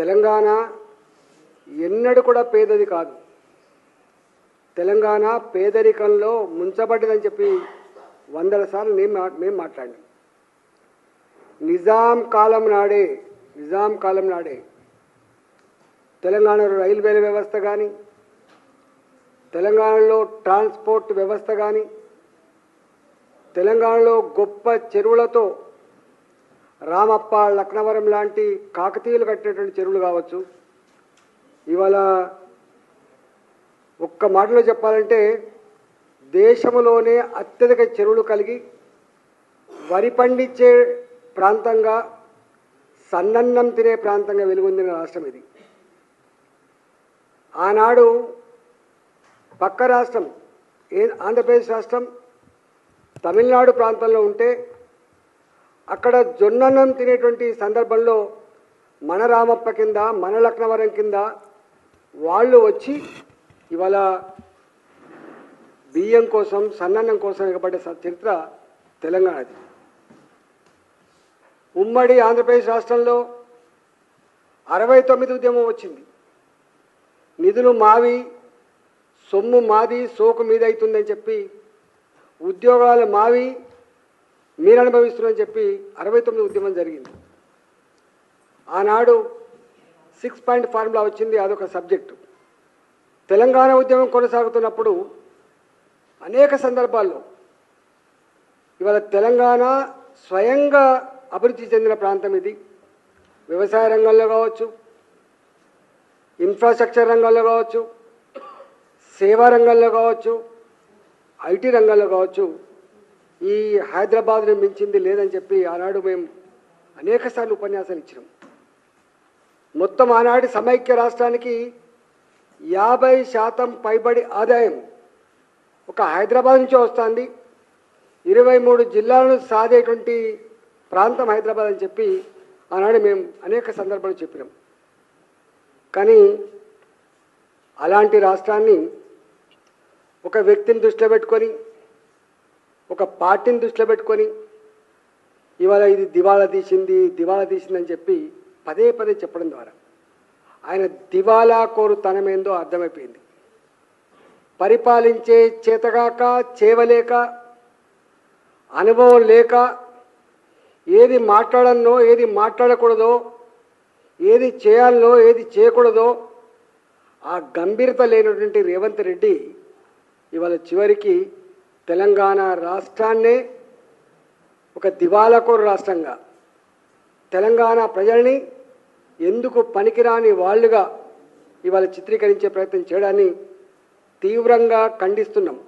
తెలంగాణ ఎన్నడూ కూడా పేదది కాదు. తెలంగాణ పేదరికంలో ముంచబడ్డదని చెప్పి వందల సార్లు మేము మాట్లాడినాం. నిజాం కాలం నాడే తెలంగాణలో రైల్వేల వ్యవస్థ కానీ, తెలంగాణలో ట్రాన్స్పోర్ట్ వ్యవస్థ కానీ, తెలంగాణలో గొప్ప చెరువులతో రామప్ప, లక్నవరం లాంటి కాకతీయులు కట్టినటువంటి చెరువులు కావచ్చు. ఇవాళ ఒక్క మాటలో చెప్పాలంటే దేశంలోనే అత్యధిక చెరువులు కలిగి వరి పండించే ప్రాంతంగా, సన్నన్నం తినే ప్రాంతంగా వెలుగొందిన రాష్ట్రం ఇది. ఆనాడు పక్క రాష్ట్రం ఆంధ్రప్రదేశ్ రాష్ట్రం తమిళనాడు ప్రాంతంలో ఉంటే అక్కడ జొన్నన్నం తినేటువంటి సందర్భంలో మన రామప్ప కింద, మన లక్నవరం కింద వాళ్ళు వచ్చి ఇవాళ బియ్యం కోసం, సన్నన్నం కోసం ఎగబడ్డ చరిత్ర తెలంగాణది. ఉమ్మడి ఆంధ్రప్రదేశ్ రాష్ట్రంలో 69 ఉద్యమం వచ్చింది. నిధులు మావి, సొమ్ము మాది, సోకు మీద అవుతుందని చెప్పి, ఉద్యోగాలు మావి, మీరు అనుభవిస్తున్నారని చెప్పి 69 ఉద్యమం జరిగింది. ఆనాడు 6 పాయింట్ ఫార్ములా వచ్చింది, అదొక సబ్జెక్టు. తెలంగాణ ఉద్యమం కొనసాగుతున్నప్పుడు అనేక సందర్భాల్లో ఇవాళ తెలంగాణ స్వయంగా అభివృద్ధి చెందిన ప్రాంతం ఇది. వ్యవసాయ రంగంలో కావచ్చు, ఇన్ఫ్రాస్ట్రక్చర్ రంగంలో కావచ్చు, సేవా రంగంలో కావచ్చు, ఐటీ రంగంలో కావచ్చు, ఈ హైదరాబాద్ని మించింది లేదని చెప్పి ఆనాడు మేము అనేక సార్లు ఉపన్యాసాలు ఇచ్చినాం. మొత్తం ఆనాటి సమైక్య రాష్ట్రానికి 50% పైబడి ఆదాయం ఒక హైదరాబాద్ నుంచే వస్తుంది. 23 జిల్లాలను సాధేటువంటి ప్రాంతం హైదరాబాద్ అని చెప్పి ఆనాడు మేము అనేక సందర్భాలు చెప్పినాం. కానీ అలాంటి రాష్ట్రాన్ని ఒక వ్యక్తిని దృష్టిలో పెట్టుకొని, ఒక పార్టీని దృష్టిలో పెట్టుకొని ఇవాళ ఇది దివాళా తీసిందని చెప్పి పదే చెప్పడం ద్వారా ఆయన దివాలా కోరుతనమేందో అర్థమైపోయింది. పరిపాలించే చేతగాక, చేవలేక, అనుభవం లేక, ఏది మాట్లాడనో, ఏది మాట్లాడకూడదో, ఏది చేయాలనో, ఏది చేయకూడదో ఆ గంభీరత లేనటువంటి రేవంత్ రెడ్డి ఇవాళ చివరికి తెలంగాణ రాష్ట్రాన్నే ఒక దివాలాకోరు రాష్ట్రంగా, తెలంగాణ ప్రజల్ని ఎందుకు పనికిరాని వాళ్ళుగా ఇవాళ చిత్రీకరించే ప్రయత్నం చేయడాన్ని తీవ్రంగా ఖండిస్తున్నాం.